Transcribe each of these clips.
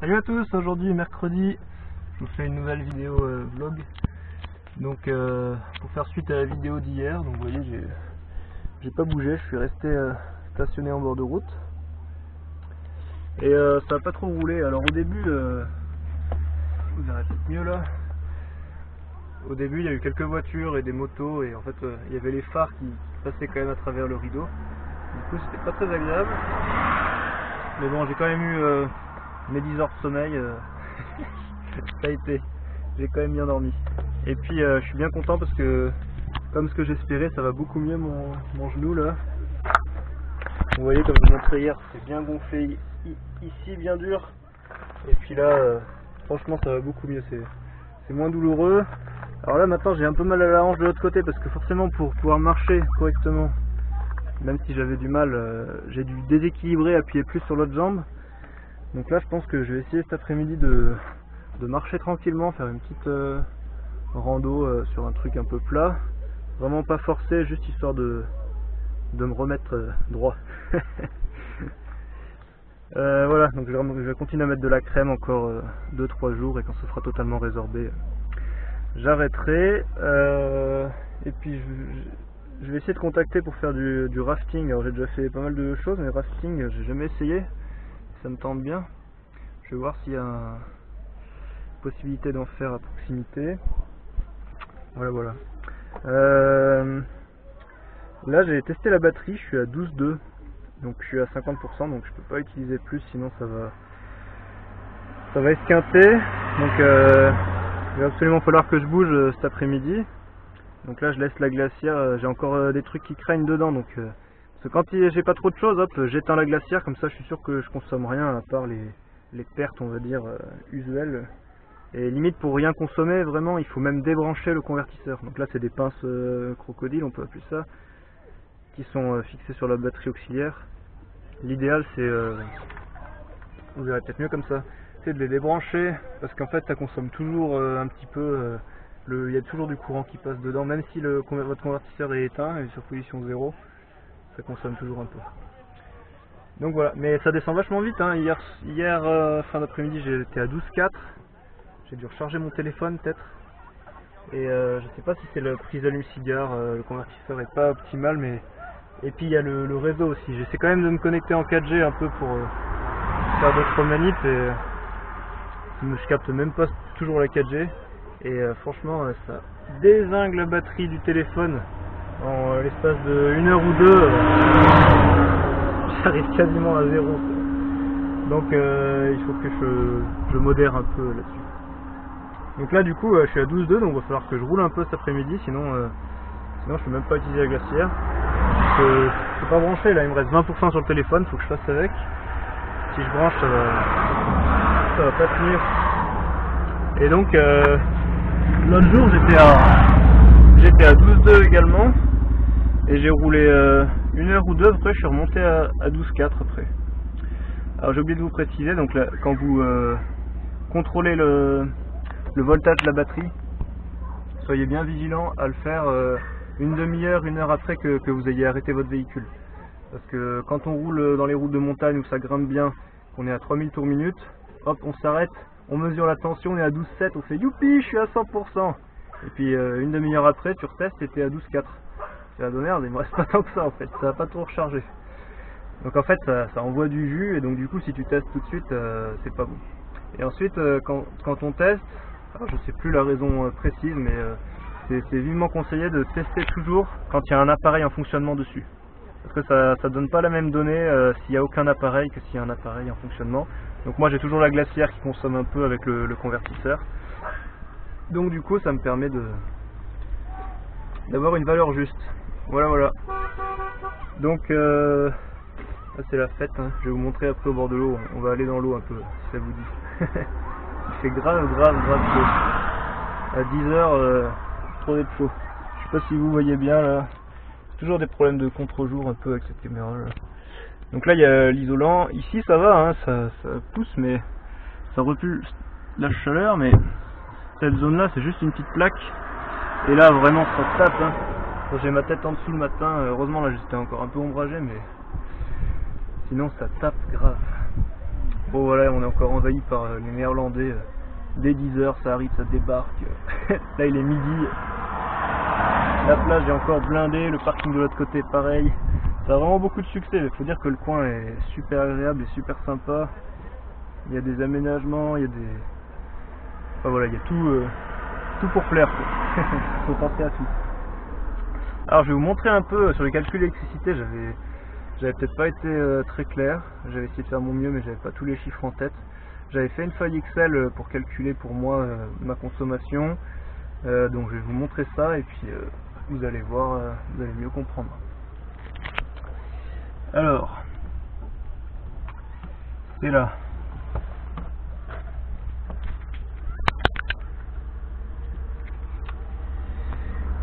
Salut à tous, aujourd'hui mercredi, je vous fais une nouvelle vidéo vlog. Donc pour faire suite à la vidéo d'hier, donc vous voyez j'ai pas bougé, je suis resté stationné en bord de route. Et ça a pas trop roulé. Alors au début, vous verrez peut-être mieux là. Au début il y a eu quelques voitures et des motos et en fait il y avait les phares qui passaient quand même à travers le rideau. Du coup c'était pas très agréable. Mais bon, j'ai quand même eu mes 10 heures de sommeil, ça a été, j'ai quand même bien dormi. Et puis je suis bien content parce que, comme ce que j'espérais, ça va beaucoup mieux mon genou là. Vous voyez, comme je vous montrais hier, c'est bien gonflé ici, bien dur. Et puis là, franchement ça va beaucoup mieux, c'est moins douloureux. Alors là maintenant j'ai un peu mal à la hanche de l'autre côté parce que forcément pour pouvoir marcher correctement, même si j'avais du mal, j'ai dû déséquilibrer, appuyer plus sur l'autre jambe. Donc là je pense que je vais essayer cet après-midi de marcher tranquillement, faire une petite rando sur un truc un peu plat. Vraiment pas forcé, juste histoire de me remettre droit. Voilà, donc je vais continuer à mettre de la crème encore 2-3 jours et quand ce sera totalement résorbé, j'arrêterai. Et puis je vais essayer de contacter pour faire du rafting. Alors j'ai déjà fait pas mal de choses, mais rafting j'ai jamais essayé. Ça me tente bien. Je vais voir s'il y a possibilité d'en faire à proximité. Voilà. Là j'ai testé la batterie, je suis à 12,2. Donc je suis à 50%, donc je peux pas utiliser plus, sinon ça va esquinter. Donc il va absolument falloir que je bouge cet après-midi. Donc là je laisse la glacière, j'ai encore des trucs qui craignent dedans, donc parce que quand j'ai pas trop de choses, hop, j'éteins la glacière, comme ça je suis sûr que je consomme rien à part les pertes, on va dire, usuelles. Et limite pour rien consommer, vraiment il faut même débrancher le convertisseur. Donc là c'est des pinces crocodiles, on peut appeler ça, qui sont fixées sur la batterie auxiliaire. L'idéal c'est, vous verrez peut-être mieux comme ça, c'est de les débrancher, parce qu'en fait ça consomme toujours un petit peu, il y a toujours du courant qui passe dedans, même si votre convertisseur est éteint et sur position 0, ça consomme toujours un peu. Donc voilà, mais ça descend vachement vite, hein. Hier fin d'après-midi j'étais à 12,4, j'ai dû recharger mon téléphone peut-être, et je sais pas si c'est la prise allume-cigare, le convertisseur est pas optimal, mais et puis il y a le réseau aussi, j'essaie quand même de me connecter en 4G un peu pour faire d'autres manips, et je capte même pas toujours la 4G, et franchement ça dézingue la batterie du téléphone en l'espace de 1 heure ou 2, j'arrive quasiment à 0. Donc il faut que je modère un peu là-dessus. Donc là du coup je suis à 12,2, donc il va falloir que je roule un peu cet après-midi, sinon je peux même pas utiliser la glacière. Je peux pas brancher, là il me reste 20% sur le téléphone, faut que je fasse avec. Si je branche ça va pas tenir. Et donc l'autre jour j'étais à 12,2 également, et j'ai roulé 1 heure ou 2, après je suis remonté à 12,4 après. Alors j'ai oublié de vous préciser, donc là, quand vous contrôlez le voltage de la batterie, soyez bien vigilant à le faire une demi-heure, 1 heure après que vous ayez arrêté votre véhicule. Parce que quand on roule dans les routes de montagne où ça grimpe bien, qu'on est à 3000 tours minute, hop on s'arrête, on mesure la tension, on est à 12,7, on fait youpi, je suis à 100%. Et puis une demi-heure après, tu retestes et t'es à 12,4. C'est la merde, il me reste pas tant que ça en fait, ça va pas tout recharger. Donc en fait ça envoie du jus, et donc du coup si tu testes tout de suite, c'est pas bon. Et ensuite quand on teste, alors je sais plus la raison précise, mais c'est vivement conseillé de tester toujours quand il y a un appareil en fonctionnement dessus. Parce que ça donne pas la même donnée s'il n'y a aucun appareil que s'il y a un appareil en fonctionnement. Donc moi j'ai toujours la glacière qui consomme un peu avec le convertisseur. Donc du coup ça me permet d'avoir une valeur juste. Voilà. Donc là c'est la fête, hein. Je vais vous montrer après au bord de l'eau, on va aller dans l'eau un peu si ça vous dit. Il fait grave chaud. À 10 heures, trop d'être chaud. Je sais pas si vous voyez bien là. Toujours des problèmes de contre-jour un peu avec cette caméra là. Donc là il y a l'isolant. Ici ça va, hein, ça pousse, mais ça repulse la chaleur, mais cette zone là c'est juste une petite plaque. Et là vraiment ça tape, hein. J'ai ma tête en dessous le matin, heureusement là j'étais encore un peu ombragé, mais sinon ça tape grave. Bon Bon voilà, on est encore envahi par les Néerlandais. Dès 10h, ça arrive, ça débarque. Là il est midi. La plage est encore blindée, le parking de l'autre côté pareil. Ça a vraiment beaucoup de succès. Il faut dire que le coin est super agréable et super sympa. Il y a des aménagements, il y a des... Enfin voilà, il y a tout pour plaire. Il faut penser à tout. Alors je vais vous montrer un peu sur les calculs d'électricité. J'avais peut-être pas été très clair. J'avais essayé de faire mon mieux mais j'avais pas tous les chiffres en tête. J'avais fait une feuille Excel pour calculer pour moi ma consommation. Donc je vais vous montrer ça et puis vous allez voir, vous allez mieux comprendre. Alors, c'est là.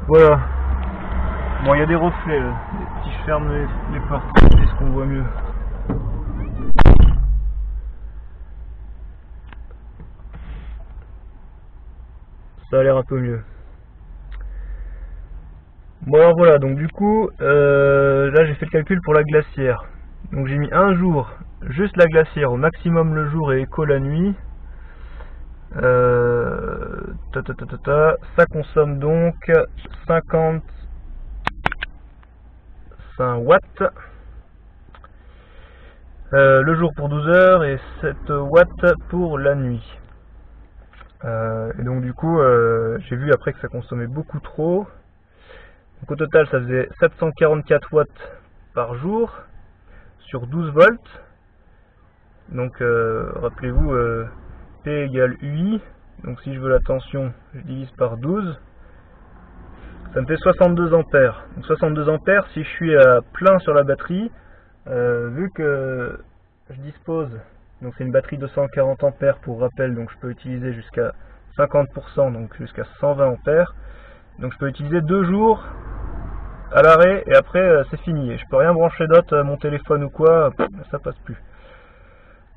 Voilà. Bon, il y a des reflets là. Si je ferme les portes, est-ce qu'on voit mieux? Ça a l'air un peu mieux. Bon alors voilà, donc du coup, là j'ai fait le calcul pour la glacière. Donc j'ai mis un jour, juste la glacière, au maximum le jour et éco la nuit. Ça consomme donc 55 watts. Le jour pour 12 heures et 7 watts pour la nuit. Et donc du coup, j'ai vu après que ça consommait beaucoup trop. Donc au total, ça faisait 744 watts par jour sur 12 volts. Donc rappelez-vous, P égale UI. Donc si je veux la tension, je divise par 12. Ça me fait 62 ampères. Donc 62 ampères, si je suis à plein sur la batterie, vu que je dispose, donc c'est une batterie de 140 ampères pour rappel, donc je peux utiliser jusqu'à 50%, donc jusqu'à 120 ampères. Donc je peux utiliser 2 jours à l'arrêt et après c'est fini. Et je peux rien brancher d'autre, mon téléphone ou quoi, ça passe plus.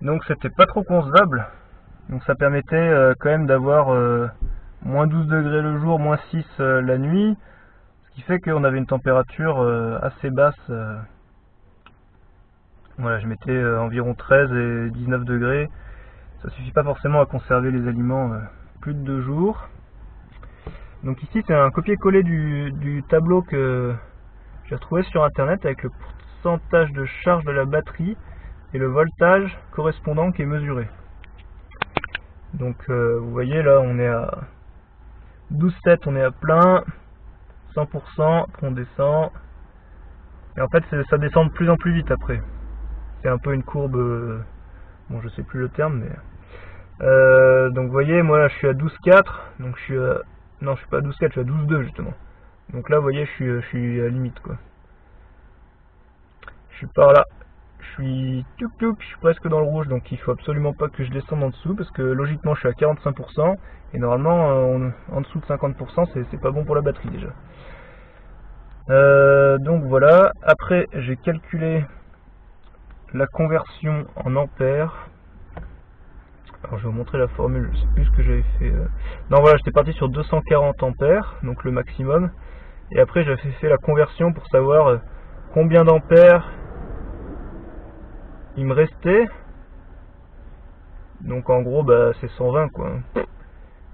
Donc c'était pas trop concevable. Donc ça permettait quand même d'avoir moins 12 degrés le jour, moins 6 la nuit. Ce qui fait qu'on avait une température assez basse. Voilà, je mettais environ 13 et 19 degrés. Ça suffit pas forcément à conserver les aliments plus de 2 jours. Donc ici c'est un copier-coller du tableau que j'ai retrouvé sur internet avec le pourcentage de charge de la batterie et le voltage correspondant qui est mesuré. Donc vous voyez là on est à 12,7, on est à plein, 100%, après on descend. Et en fait ça descend de plus en plus vite après. C'est un peu une courbe, bon je sais plus le terme mais... donc vous voyez moi là je suis à 12,4, donc je suis à... Non, je suis pas à 12,4, je suis à 12,2 justement. Donc là, vous voyez, je suis à limite quoi. Je suis par là. Je suis presque dans le rouge, donc il faut absolument pas que je descende en dessous parce que logiquement, je suis à 45% et normalement, en dessous de 50%, c'est pas bon pour la batterie déjà. Donc voilà. Après, j'ai calculé la conversion en ampères. Alors je vais vous montrer la formule, je sais plus ce que j'avais fait. Non voilà, j'étais parti sur 240 ampères, donc le maximum. Et après j'avais fait la conversion pour savoir combien d'ampères il me restait. Donc en gros bah c'est 120 quoi.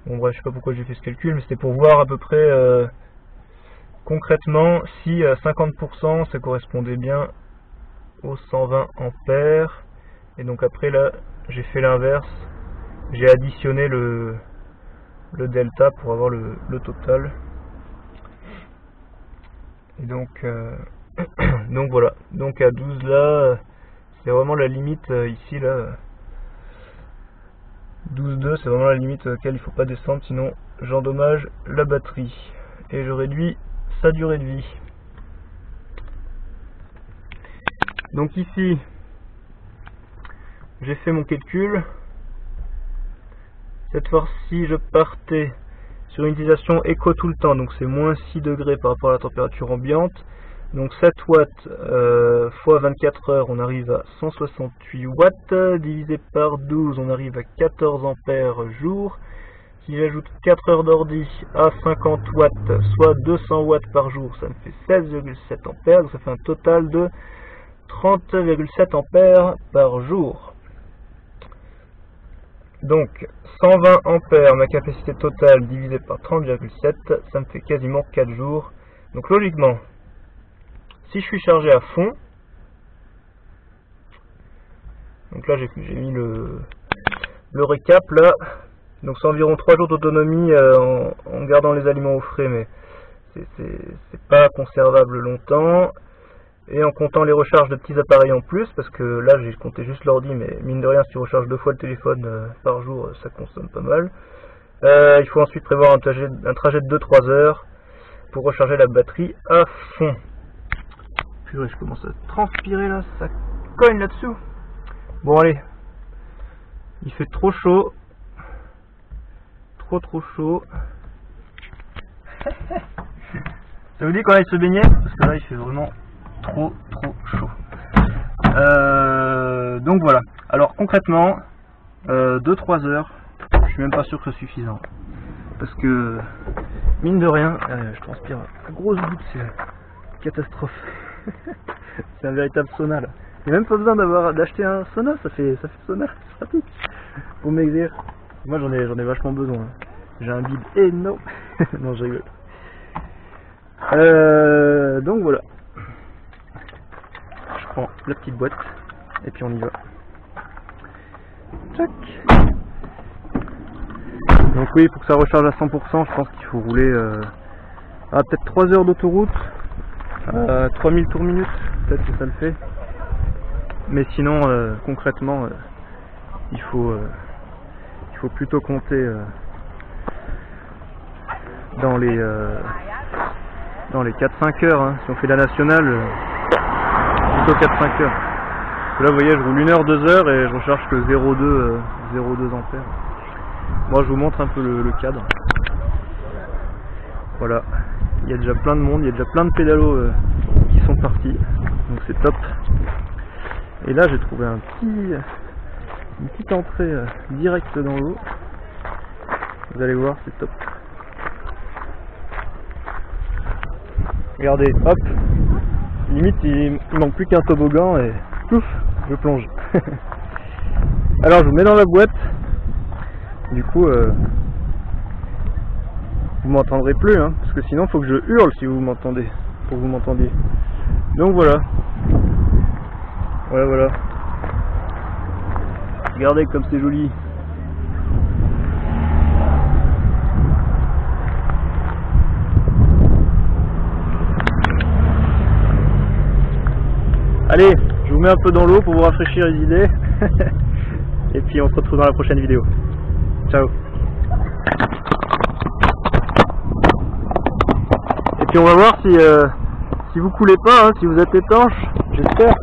Bon bref, je sais pas pourquoi j'ai fait ce calcul, mais c'était pour voir à peu près concrètement si à 50% ça correspondait bien aux 120 ampères. Et donc après là j'ai fait l'inverse. J'ai additionné le delta pour avoir le total. Et donc, donc voilà. Donc à 12 là, c'est vraiment la limite ici là. 12,2 c'est vraiment la limite à laquelle il faut pas descendre, sinon j'endommage la batterie. Et je réduis sa durée de vie. Donc ici, j'ai fait mon calcul. Cette fois-ci, je partais sur une utilisation éco tout le temps, donc c'est moins 6 degrés par rapport à la température ambiante. Donc 7 watts fois 24 heures, on arrive à 168 watts, divisé par 12, on arrive à 14 ampères jour. Si j'ajoute 4 heures d'ordi à 50 watts, soit 200 watts par jour, ça me fait 16,7 ampères, donc ça fait un total de 30,7 ampères par jour. Donc 120 ampères, ma capacité totale divisée par 30,7, ça me fait quasiment 4 jours. Donc logiquement, si je suis chargé à fond, donc là j'ai mis le récap là, donc c'est environ 3 jours d'autonomie en gardant les aliments au frais, mais c'est pas conservable longtemps. Et en comptant les recharges de petits appareils en plus, parce que là j'ai compté juste l'ordi, mais mine de rien si tu recharges 2 fois le téléphone par jour, ça consomme pas mal. Il faut ensuite prévoir un trajet de 2-3 heures pour recharger la batterie à fond. Purée, je commence à transpirer là, ça cogne là-dessous. Bon allez, il fait trop chaud, trop chaud. Ça vous dit qu'on aille se baigner? Parce que là il fait vraiment trop chaud. Donc voilà. Alors concrètement, 2-3 heures, je suis même pas sûr que ce soit suffisant. Parce que, mine de rien, je transpire à grosses gouttes, c'est une catastrophe. C'est un véritable sauna là. Il n'y a même pas besoin d'acheter un sauna, ça fait sauna, c'est pratique. Pour m'exercer. Moi j'en ai vachement besoin. J'ai un bide énorme. Non, je rigole. Donc voilà. Je prends la petite boîte et puis on y va. Tchac. Donc oui, pour que ça recharge à 100%, je pense qu'il faut rouler peut-être 3 heures d'autoroute, 3000 tours minute, peut-être que ça le fait. Mais sinon, concrètement, il faut plutôt compter dans les 4-5 heures. Hein. Si on fait la nationale, plutôt 4-5 heures. Là, vous voyez, je roule 1 heure, 2 heures et je recharge que 0,2 ampères. Moi, je vous montre un peu le cadre. Voilà, il y a déjà plein de monde, il y a déjà plein de pédalos qui sont partis, donc c'est top. Et là, j'ai trouvé une petite entrée directe dans l'eau. Vous allez voir, c'est top. Regardez, hop, limite il manque plus qu'un toboggan et pouf, je plonge. Alors je vous mets dans la boîte. Du coup, vous m'entendrez plus, hein, parce que sinon il faut que je hurle si vous m'entendez, pour que vous m'entendiez. Donc voilà. Voilà. Regardez comme c'est joli. Allez, je vous mets un peu dans l'eau pour vous rafraîchir les idées. Et puis on se retrouve dans la prochaine vidéo. Ciao. Et puis on va voir si vous coulez pas, hein, si vous êtes étanche, j'espère.